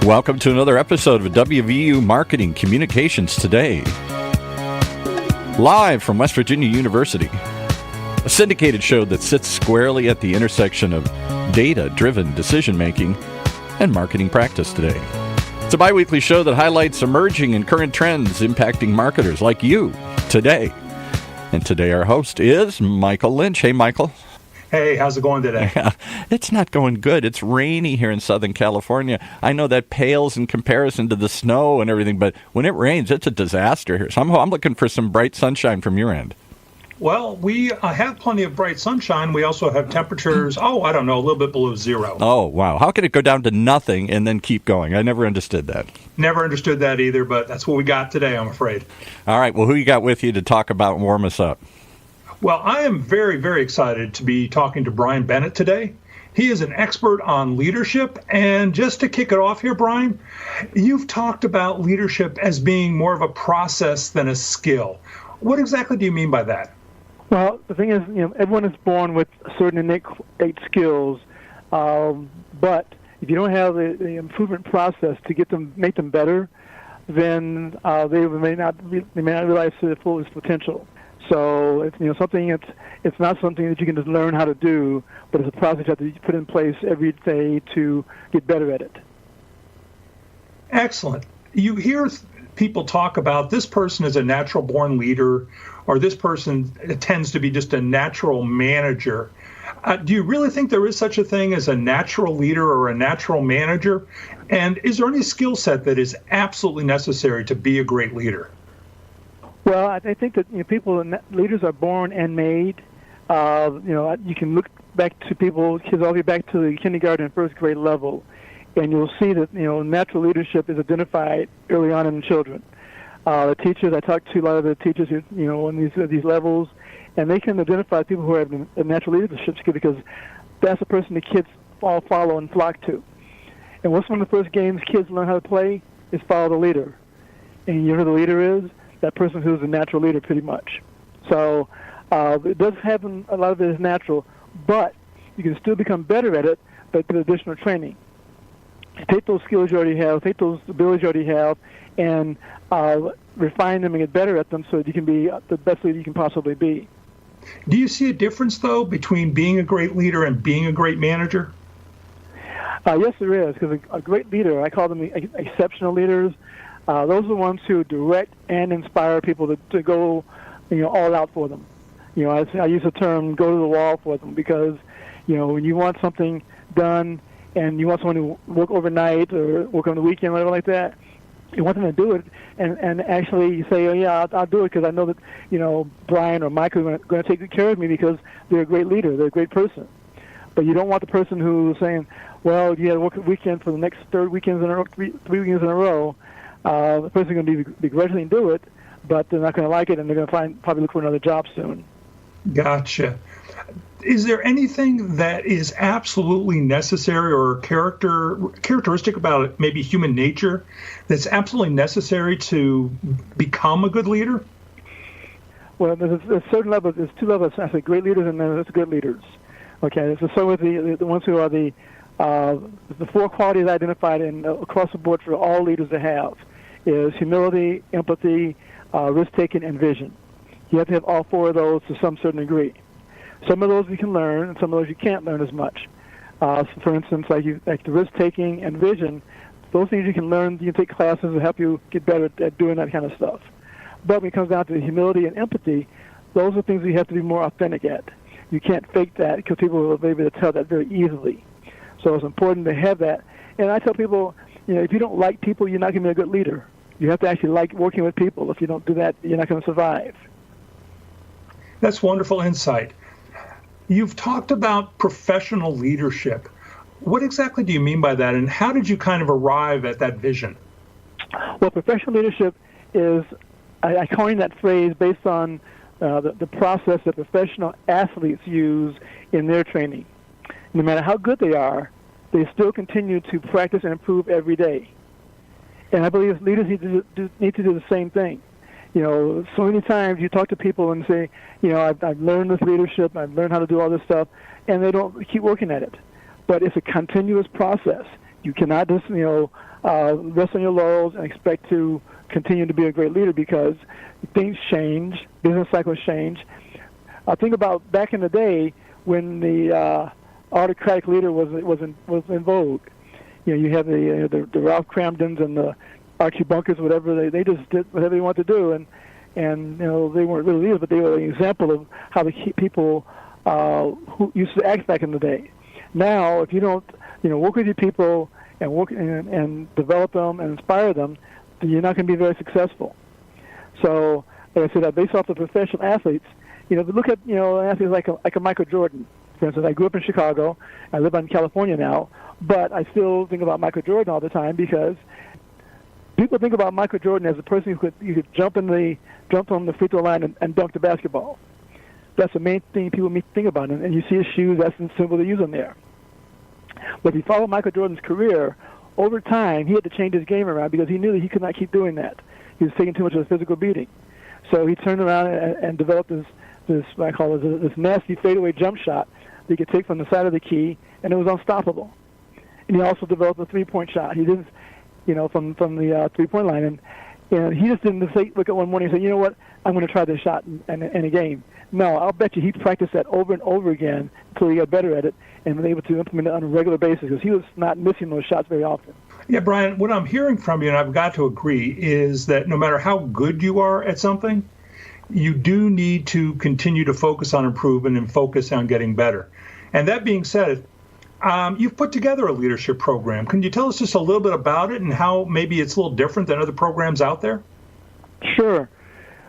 Welcome to another episode of WVU Marketing Communications Today. Live from West Virginia University, a syndicated show that sits squarely at the intersection of data-driven decision-making and marketing practice today. It's a bi-weekly show that highlights emerging and current trends impacting marketers like you today. And today our host is Michael Lynch. Hey, Michael. Hey, how's it going today? Yeah, it's not going good. It's rainy here in Southern California. I know that pales in comparison to the snow and everything, but when it rains, it's a disaster here. So I'm looking for some bright sunshine from your end. Well, we have plenty of bright sunshine. We also have temperatures, a little bit below zero. Oh, wow. How can it go down to nothing and then keep going? I never understood that. Never understood that either, but that's what we got today, I'm afraid. All right. Well, who you got with you to talk about and warm us up? Well, I am very, very excited to be talking to Bryan Bennett today. He is an expert on leadership. And just to kick it off here, Bryan, you've talked about leadership as being more of a process than a skill. What exactly do you mean by that? Well, the thing is, everyone is born with certain innate skills, but if you don't have the improvement process to make them better, then they may not realize their fullest potential. So it's it's not something that you can just learn how to do, but it's a process you have to put in place every day to get better at it. Excellent. You hear people talk about this person is a natural-born leader, or this person tends to be just a natural manager. Do you really think there is such a thing as a natural leader or a natural manager? And is there any skill set that is absolutely necessary to be a great leader? Well, I think that leaders are born and made. You can look back to kids all the way back to the kindergarten and first grade level, and you'll see that natural leadership is identified early on in children. The teachers, I talk to a lot of the teachers on these levels, and they can identify people who have a natural leadership skill because that's the person the kids all follow and flock to. And what's one of the first games kids learn how to play is follow the leader. And you know who the leader is? That person who's a natural leader, pretty much. So it does happen. A lot of it is natural, but you can still become better at it, but with additional training. You take those skills you already have, take those abilities you already have, and refine them and get better at them so that you can be the best leader you can possibly be. Do you see a difference, though, between being a great leader and being a great manager? Yes, there is, because a great leader, I call them exceptional leaders. Those are the ones who direct and inspire people to go, all out for them. I use the term "go to the wall" for them because, when you want something done and you want someone to work overnight or work on the weekend, whatever like that, you want them to do it and actually say, "Oh yeah, I'll do it because I know that Bryan or Michael are going to take good care of me because they're a great leader, they're a great person." But you don't want the person who's saying, "Well, you had to work a weekend for the next three weekends in a row." The person's going to begrudgingly do it, but they're not going to like it, and they're going to probably look for another job soon. Gotcha. Is there anything that is absolutely necessary or characteristic about maybe human nature that's absolutely necessary to become a good leader? Well, there's certain levels. There's two levels. I say great leaders and then there's good leaders. Okay, so start with the ones who are the four qualities identified across the board for all leaders to have is humility, empathy, risk-taking, and vision. You have to have all four of those to some certain degree. Some of those you can learn, and some of those you can't learn as much. So for instance, like the risk-taking and vision, those things you can learn. You can take classes to help you get better at doing that kind of stuff. But when it comes down to humility and empathy, those are things you have to be more authentic at. You can't fake that because people will be able to tell that very easily. So it's important to have that. And I tell people, if you don't like people, you're not going to be a good leader. You have to actually like working with people. If you don't do that, you're not going to survive. That's wonderful insight. You've talked about professional leadership. What exactly do you mean by that, and how did you kind of arrive at that vision? Well, professional leadership is, I coined that phrase based on the process that professional athletes use in their training. No matter how good they are, they still continue to practice and improve every day. And I believe leaders need to do the same thing. So many times you talk to people and say, I've learned this leadership, I've learned how to do all this stuff, and they don't keep working at it. But it's a continuous process. You cannot just, rest on your laurels and expect to continue to be a great leader, because things change, business cycles change. Think about back in the day when the autocratic leader was in vogue. You have the Ralph Cramdens and the Archie Bunkers, whatever. They just did whatever they wanted to do, and they weren't really leaders, but they were an example of how the people who used to act back in the day. Now, if you don't work with your people and work and develop them and inspire them, then you're not going to be very successful. So, like I said, based off the professional athletes, look at athletes like a Michael Jordan. For instance, I grew up in Chicago. I live in California now, but I still think about Michael Jordan all the time, because people think about Michael Jordan as a person who could jump on the free throw line and dunk the basketball. That's the main thing people think about, and you see his shoes. That's the symbol they use on there. But if you follow Michael Jordan's career, over time he had to change his game around, because he knew that he could not keep doing that. He was taking too much of a physical beating. So he turned around and developed this what I call it, this nasty fadeaway jump shot that he could take from the side of the key, and it was unstoppable. And he also developed a three-point shot. He didn't, from the three-point line, and he just didn't look at one morning and say, you know what, I'm going to try this shot in a game. No, I'll bet you he practiced that over and over again until he got better at it and was able to implement it on a regular basis, because he was not missing those shots very often. Yeah, Bryan, what I'm hearing from you, and I've got to agree, is that no matter how good you are at something, you do need to continue to focus on improvement and focus on getting better. And that being said, you've put together a leadership program. Can you tell us just a little bit about it and how maybe it's a little different than other programs out there? Sure.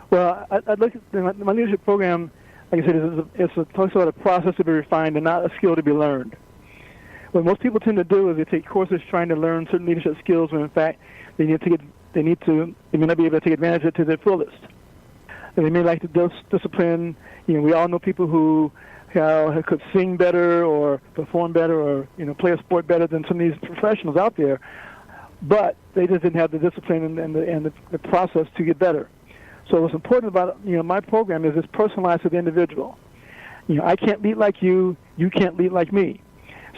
Well, I'd like my leadership program, like I said, it talks about a process to be refined and not a skill to be learned. What most people tend to do is they take courses trying to learn certain leadership skills when, in fact, they may not be able to take advantage of it to their fullest. And they may like to discipline. We all know people who could sing better or perform better or play a sport better than some of these professionals out there, but they just didn't have the discipline and the process to get better. So what's important about my program is it's personalized to the individual. I can't lead like you. You can't lead like me.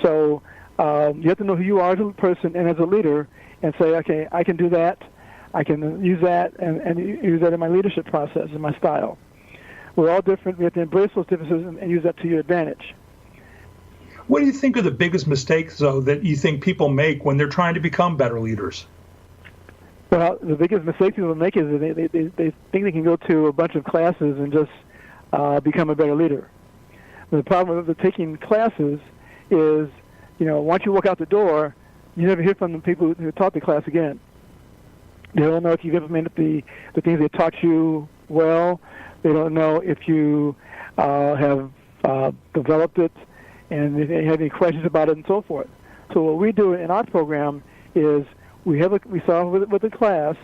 So you have to know who you are as a person and as a leader, and say, okay, I can do that. I can use that and use that in my leadership process and my style. We're all different. We have to embrace those differences and use that to your advantage. What do you think are the biggest mistakes, though, that you think people make when they're trying to become better leaders? Well, the biggest mistake people make is that they think they can go to a bunch of classes and just become a better leader. The problem with taking classes is, once you walk out the door, you never hear from the people who taught the class again. They don't know if you've implemented the things they taught you well. They don't know if you have developed it, and if they have any questions about it, and so forth. So what we do in our program is we start with the class,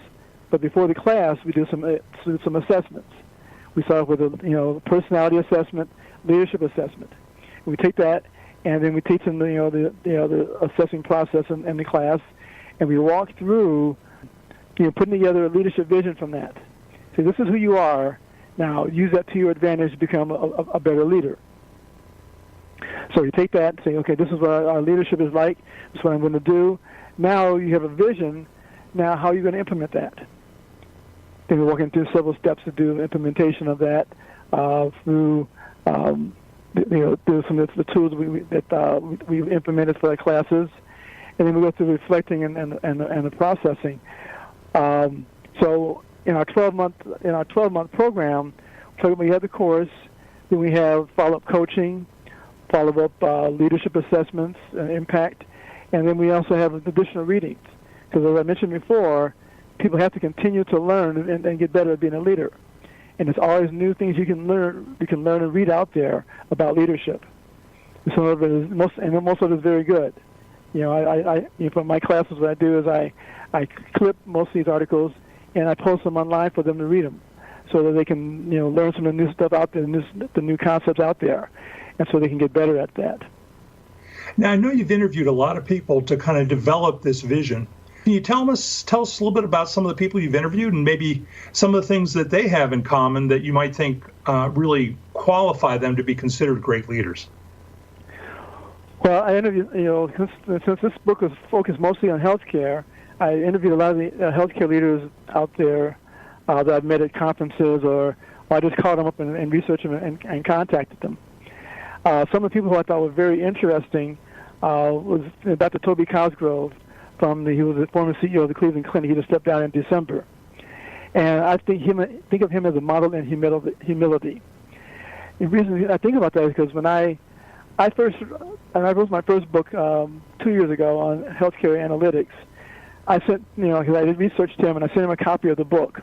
but before the class we do some assessments. We start with a personality assessment, leadership assessment. We take that, and then we teach them the assessing process in the class, and we walk through putting together a leadership vision from that. So this is who you are. Now use that to your advantage to become a better leader. So you take that and say, okay, this is what our leadership is like. This is what I'm going to do. Now you have a vision. Now how are you going to implement that? Then we're walking through several steps to do implementation of that through some of the tools that we've implemented for our classes, and then we go through reflecting and the processing. So in our 12-month program, we have the course, then we have follow-up coaching, follow-up leadership assessments, impact, and then we also have additional readings. Because as I mentioned before, people have to continue to learn and get better at being a leader. And there's always new things you can learn and read out there about leadership. Some of it is most of it is very good. For my classes, what I do is I clip most of these articles and I post them online for them to read them, so that they can learn some of the new stuff out there, the new concepts out there, and so they can get better at that. Now, I know you've interviewed a lot of people to kind of develop this vision. Can you tell us a little bit about some of the people you've interviewed and maybe some of the things that they have in common that you might think really qualify them to be considered great leaders? Well, I interviewed, since this book was focused mostly on healthcare, I interviewed a lot of the healthcare leaders out there that I've met at conferences, or I just called them up and researched them and contacted them. Some of the people who I thought were very interesting was Dr. Toby Cosgrove. He was the former CEO of the Cleveland Clinic. He just stepped down in December. And I think of him as a model in humility. The reason I think about that is because when I wrote my first book 2 years ago on healthcare analytics, I sent, because I researched him, and I sent him a copy of the book.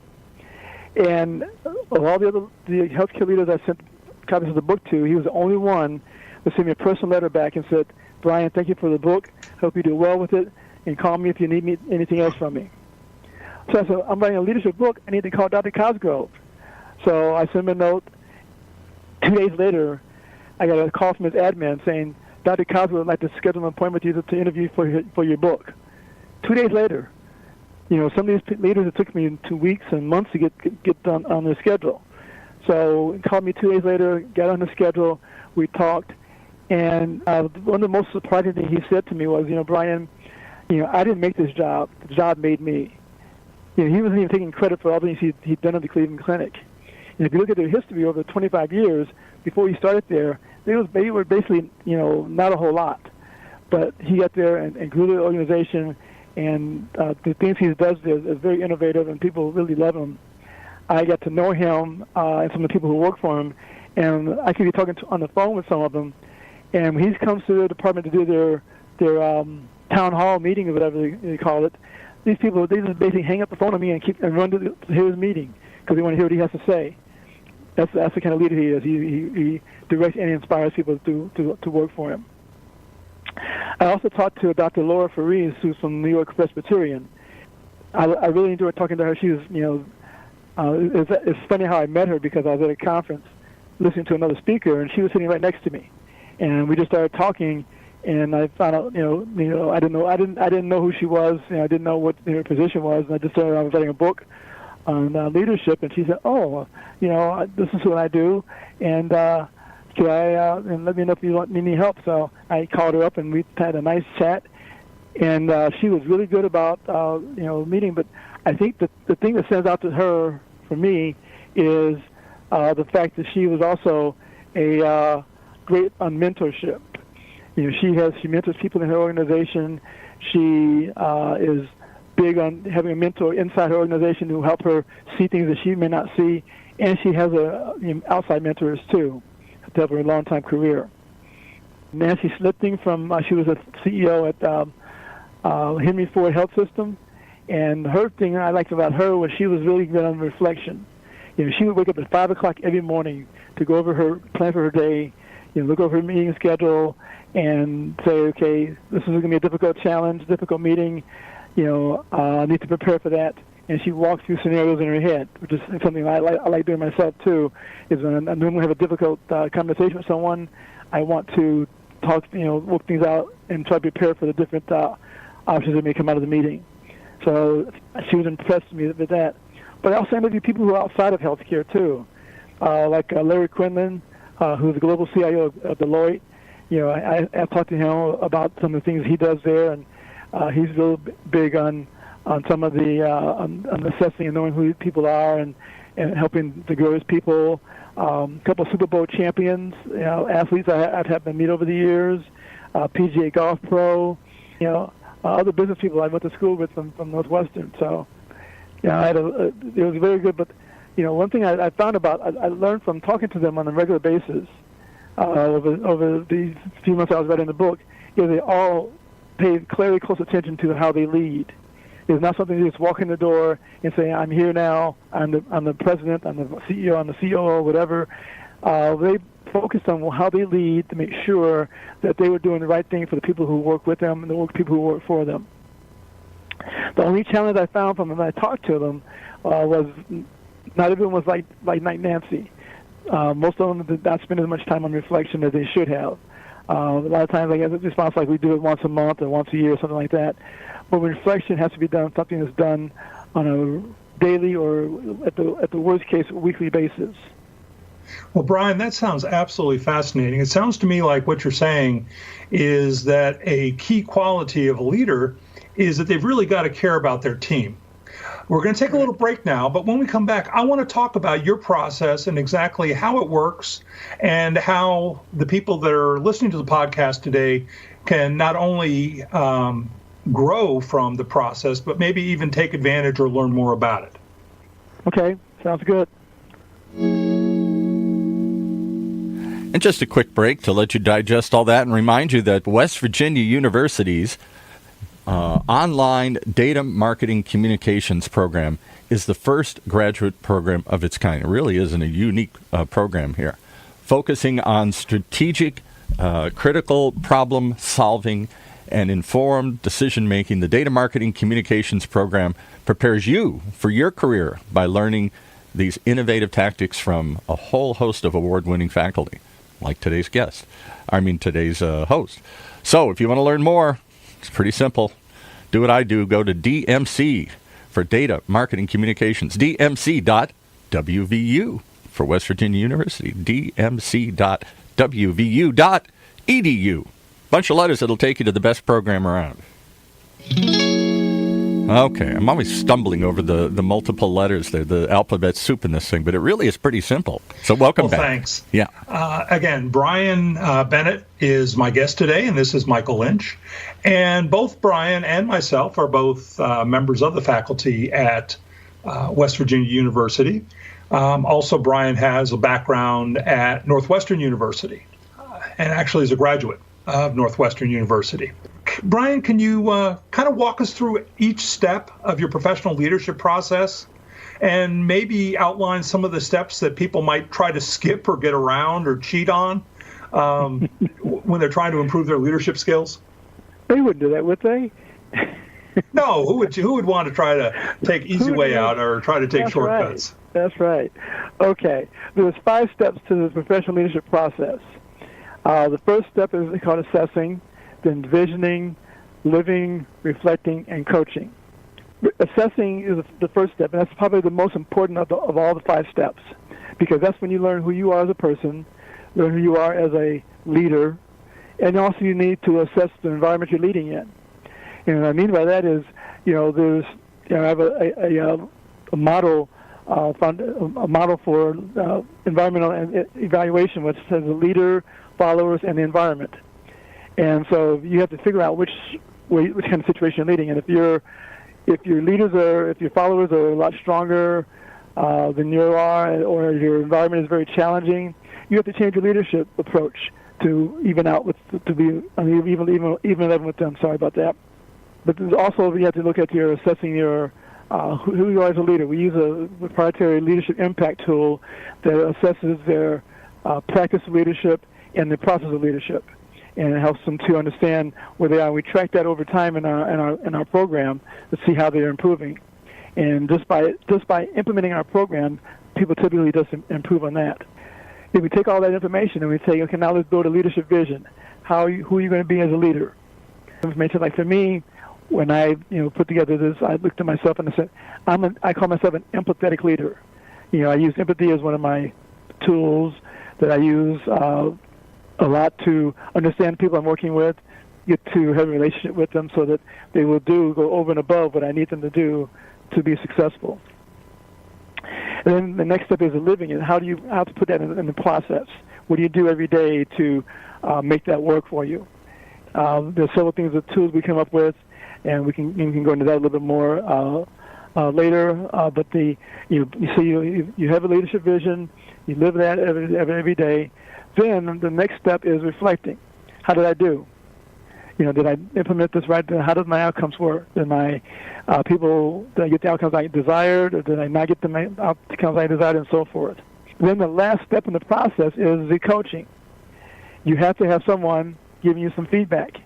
And of all the healthcare leaders I sent copies of the book to, he was the only one that sent me a personal letter back and said, "Bryan, thank you for the book. Hope you do well with it, and call me if you need anything else from me." So I said, "I'm writing a leadership book. I need to call Dr. Cosgrove." So I sent him a note. 2 days later, I got a call from his admin saying, "Dr. Cosgrove would like to schedule an appointment with you to interview for your book." 2 days later, some of these leaders, it took me 2 weeks and months to get done on their schedule. So he called me 2 days later, got on the schedule, we talked, and one of the most surprising things he said to me was, "Bryan, I didn't make this job. The job made me." He wasn't even taking credit for all the things he'd done at the Cleveland Clinic. And if you look at their history over 25 years, before he started there, they were basically, not a whole lot. But he got there and grew the organization, and the things he does there is very innovative, and people really love him. I got to know him and some of the people who work for him, and I could be talking on the phone with some of them. And when he comes to the department to do their town hall meeting or whatever they call it, these people, they just basically hang up the phone on me and run to hear his meeting because they want to hear what he has to say. That's the kind of leader he is. He directs and inspires people to work for him. I also talked to Dr. Laura Faries, who's from New York Presbyterian. I really enjoyed talking to her. She was, it's funny how I met her because I was at a conference listening to another speaker, and she was sitting right next to me, and we just started talking. And I found out, I didn't know who she was. I didn't know what her position was. And I just started. I was writing a book on leadership, and she said, "Oh, this is what I do, and can I and let me know if you need any help." So I called her up, and we had a nice chat. And she was really good about meeting. But I think that the thing that stands out to her for me is the fact that she was also a great on mentorship. She mentors people in her organization. She is big on having a mentor inside her organization who help her see things that she may not see, and she has outside mentors too to help her a long time career. Nancy Slipting she was a CEO at Henry Ford Health System, and her thing I liked about her was she was really good on reflection. She would wake up at 5 o'clock every morning to go over her plan for her day, look over her meeting schedule, and say, okay, this is going to be a difficult challenge, difficult meeting. I need to prepare for that. And she walks through scenarios in her head, which is something I like doing myself too. Is when I normally have a difficult conversation with someone, I want to talk, work things out and try to prepare for the different options that may come out of the meeting. So she was impressed with me with that. But I also interviewed people who are outside of healthcare too, like Larry Quinlan, who's the global CIO of Deloitte. I talked to him about some of the things he does there, and he's real big on some of the on assessing and knowing who people are and helping to grow his people. A couple of Super Bowl champions, athletes I've had them meet over the years, PGA golf pro, other business people I went to school with from Northwestern. So, it was very good. But, one thing I found I learned from talking to them on a regular basis over these few months I was writing the book, is they all pay very close attention to how they lead. It's not something you just walk in the door and say, "I'm here now. I'm the president. I'm the CEO. I'm the COO. Whatever." They focused on how they lead to make sure that they were doing the right thing for the people who work with them and the people who work for them. The only challenge I found from them when I talked to them was not everyone was like Nancy. Most of them did not spend as much time on reflection as they should have. A lot of times I get a response like we do it once a month or once a year or something like that. But reflection has to be done, something that's done on a daily or at the worst case, weekly basis. Well, Bryan, that sounds absolutely fascinating. It sounds to me like what you're saying is that a key quality of a leader is that they've really got to care about their team. We're going to take a little break now, but when we come back, I want to talk about your process and exactly how it works and how the people that are listening to the podcast today can not only grow from the process, but maybe even take advantage or learn more about it. Okay, sounds good. And just a quick break to let you digest all that and remind you that West Virginia University's online data marketing communications program is the first graduate program of its kind. It really is a unique program here, focusing on strategic, critical problem solving and informed decision making. The data marketing communications program prepares you for your career by learning these innovative tactics from a whole host of award-winning faculty, like today's host. So if you want to learn more, it's pretty simple. Do what I do. Go to DMC for Data Marketing Communications, dmc.wvu for West Virginia University, dmc.wvu.edu. Bunch of letters that'll take you to the best program around. Okay, I'm always stumbling over the multiple letters there, the alphabet soup in this thing, but it really is pretty simple. So welcome back. Thanks. Yeah. Again, Bryan Bennett is my guest today, and this is Michael Lynch. And both Bryan and myself are both members of the faculty at West Virginia University. Also, Bryan has a background at Northwestern University and actually is a graduate of Northwestern University. Bryan, can you kind of walk us through each step of your professional leadership process and maybe outline some of the steps that people might try to skip or get around or cheat on when they're trying to improve their leadership skills? They wouldn't do that, would they? No, who would want to try to take easy way out or try to take shortcuts? Right. That's right. Okay. There's 5 steps to the professional leadership process. The first step is called assessing, then visioning, living, reflecting, and coaching. Assessing is the first step, and that's probably the most important of all the 5 steps, because that's when you learn who you are as a person, learn who you are as a leader, and also you need to assess the environment you're leading in. And what I mean by that is, I have a model for environmental evaluation, which says the leader, followers, and the environment. And so you have to figure out which kind of situation you're leading. And if your followers are a lot stronger than you are, or your environment is very challenging, you have to change your leadership approach to even out even level with them. Sorry about that. But there's also, you have to look at assessing your who you are as a leader. We use a proprietary leadership impact tool that assesses their practice of leadership and the process of leadership, and it helps them to understand where they are. We track that over time in our program to see how they're improving. And just by implementing our program, people typically just improve on that. If we take all that information and we say, okay, now let's build a leadership vision. Who are you going to be as a leader? Information, like for me, when I put together this, I looked at myself and I said, I call myself an empathetic leader. I use empathy as one of my tools that I use a lot to understand people I'm working with, get to have a relationship with them so that they will go over and above what I need them to do to be successful. And then the next step is living it. How to put that in the process? What do you do every day to make that work for you? There's several things, the tools we come up with, and we can go into that a little bit more later. But you have a leadership vision, you live that every day. Then the next step is reflecting. How did I do? Did I implement this right? How did my outcomes work? Did I get the outcomes I desired, or did I not get the outcomes I desired, and so forth? Then the last step in the process is the coaching. You have to have someone giving you some feedback,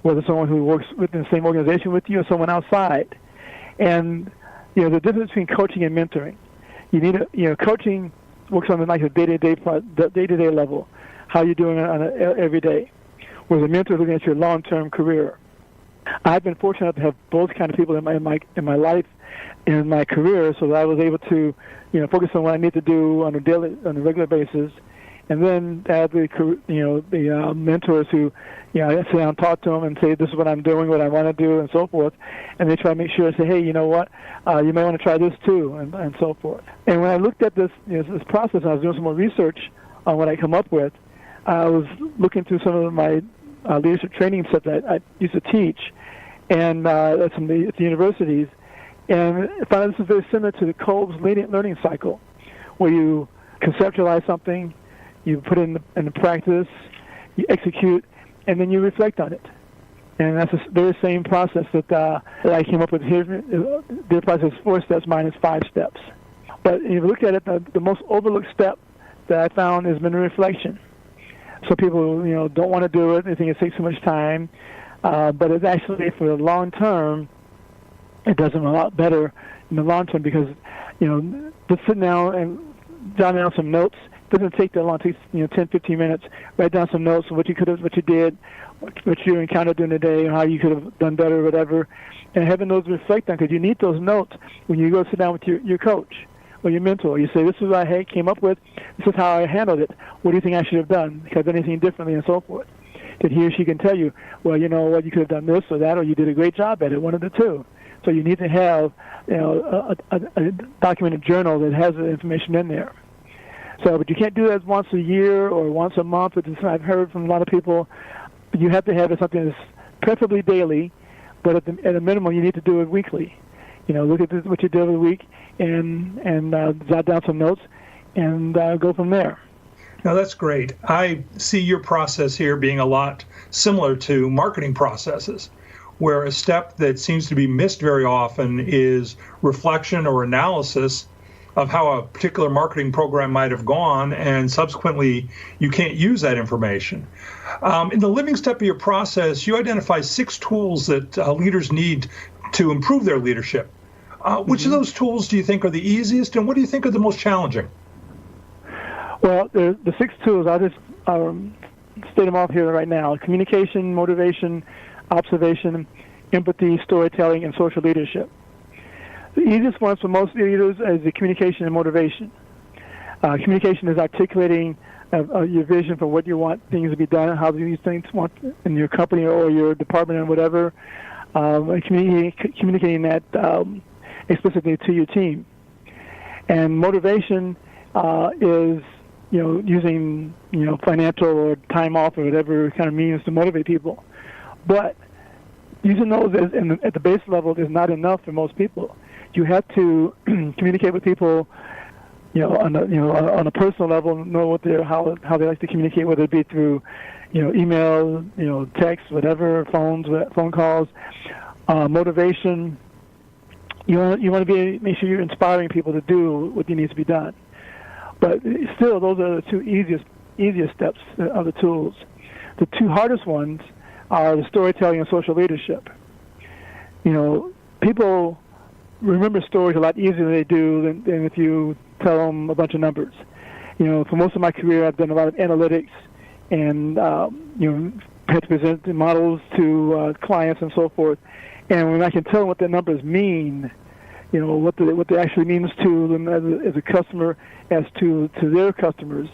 whether someone who works within the same organization with you or someone outside. And the difference between coaching and mentoring. You need coaching works on like a day-to-day level. How you're doing on every day. Whereas a mentor is looking at your long-term career. I've been fortunate to have both kind of people in my life, in my career, so that I was able to, focus on what I need to do on a regular basis, and then have the mentors who, I sit down and talk to them and say, this is what I'm doing, what I want to do, and so forth, and they try to make sure, say, hey, you know what, you may want to try this too, and so forth. And when I looked at this, this process, and I was doing some more research on what I come up with, I was looking through some of my leadership training stuff that I used to teach, and at the universities, and I found this is very similar to the Kolb's learning cycle, where you conceptualize something, you put it into practice, you execute, and then you reflect on it. And that's the very same process that I came up with here. Their process is 4 steps, mine is 5 steps. But if you look at it, the most overlooked step that I found has been reflection. So people, don't want to do it. They think it takes too much time. But it's actually, for the long term, it does them a lot better in the long term because, just sitting down and jotting down some notes doesn't take that long. It takes, 10, 15 minutes. Write down some notes of what you did, what you encountered during the day, how you could have done better or whatever. And having those reflect on, because you need those notes when you go sit down with your coach or your mentor. You say, this is what I came up with. This is how I handled it. What do you think I should have done? Have anything differently, and so forth. That he or she can tell you, well, you know what, you could have done this or that, or you did a great job at it, one of the two. So you need to have, a documented journal that has the information in there. So, but you can't do that once a year or once a month. I've heard from a lot of people, you have to have something that's preferably daily, but at a minimum, you need to do it weekly. Look at what you did over the week and jot down some notes and go from there. Now, that's great. I see your process here being a lot similar to marketing processes, where a step that seems to be missed very often is reflection or analysis of how a particular marketing program might have gone, and subsequently you can't use that information. In the living step of your process, you identify 6 tools that leaders need to improve their leadership. Which of those tools do you think are the easiest, and what do you think are the most challenging? Well, the 6 tools, I'll just state them off here right now: communication, motivation, observation, empathy, storytelling, and social leadership. The easiest ones for most leaders is the communication and motivation. Communication is articulating your vision for what you want things to be done, how these things want in your company or your department and whatever, communicating that explicitly to your team. And motivation is using financial or time off or whatever kind of means to motivate people. But using those at the base level is not enough for most people. You have to communicate with people, on a personal level, know how they like to communicate, whether it be through, email, text, whatever, phone calls, motivation. You want to make sure you're inspiring people to do what needs to be done. But still, those are the 2 easiest steps of the tools. The 2 hardest ones are the storytelling and social leadership. People remember stories a lot easier than they do than if you tell them a bunch of numbers. For most of my career, I've done a lot of analytics and, had to present the models to clients and so forth. And when I can tell them what the numbers mean, what they actually means to them as a customer, as to their customers,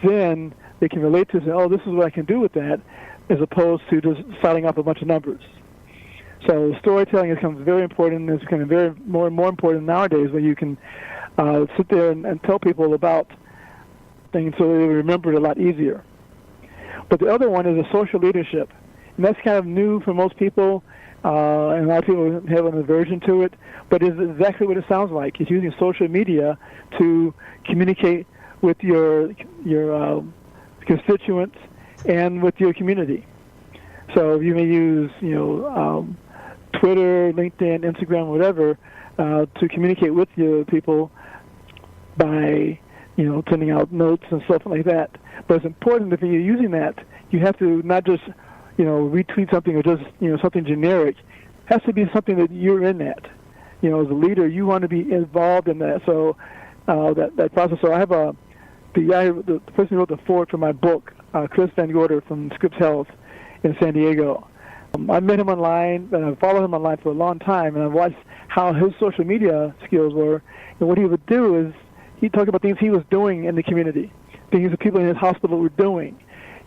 then they can relate to say, oh, this is what I can do with that, as opposed to just citing off a bunch of numbers. So storytelling becomes very important. It's becoming more and more important nowadays, where you can sit there and tell people about things so they remember it a lot easier. But the other one is a social leadership, and that's kind of new for most people, and a lot of people have an aversion to it. But it's exactly what it sounds like. It's using social media to communicate with your constituents and with your community. So you may use Twitter, LinkedIn, Instagram, whatever, to communicate with your people by sending out notes and stuff like that. But it's important that when you're using that, you have to not just retweet something or just something generic. It has to be something that you're in that. As a leader, you want to be involved in that. So that process. So I have the person who wrote the foreword for my book, Chris Van Gorder from Scripps Health in San Diego. I met him online, and I followed him online for a long time, and I watched how his social media skills were. And what he would do is he'd talk about things he was doing in the community, things that people in his hospital were doing.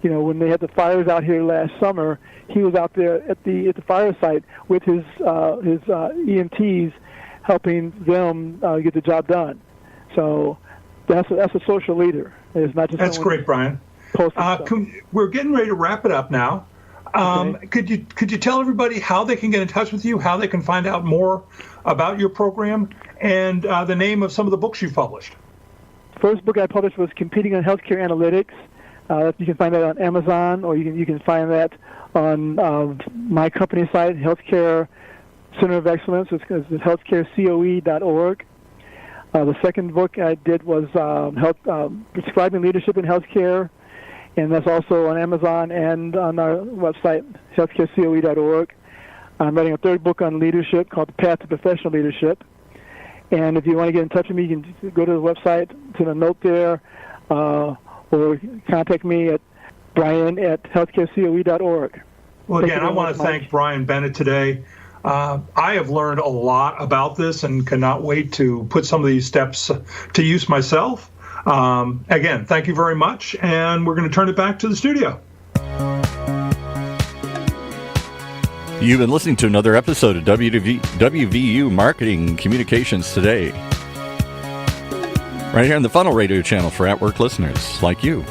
You know, when they had the fires out here last summer, he was out there at the fire site with his EMTs, helping them get the job done. So that's a social leader. It's not just that's great, Bryan. We're getting ready to wrap it up now. Okay. Could you tell everybody how they can get in touch with you, how they can find out more about your program, and the name of some of the books you've published? First book I published was Competing on Healthcare Analytics. You can find that on Amazon, or you can find that on my company site, Healthcare Center of Excellence. It's healthcarecoe.org. The second book I did was Prescribing Leadership in Healthcare, and that's also on Amazon and on our website, healthcarecoe.org. I'm writing a third book on leadership called The Path to Professional Leadership. And if you want to get in touch with me, you can go to the website, send a note there, or contact me at brian@healthcarecoe.org. Well, again, I want to thank Bryan Bennett today. I have learned a lot about this and cannot wait to put some of these steps to use myself. Again, thank you very much, and we're going to turn it back to the studio. You've been listening to another episode of WVU Marketing Communications Today, right here on the Funnel Radio channel for at-work listeners like you.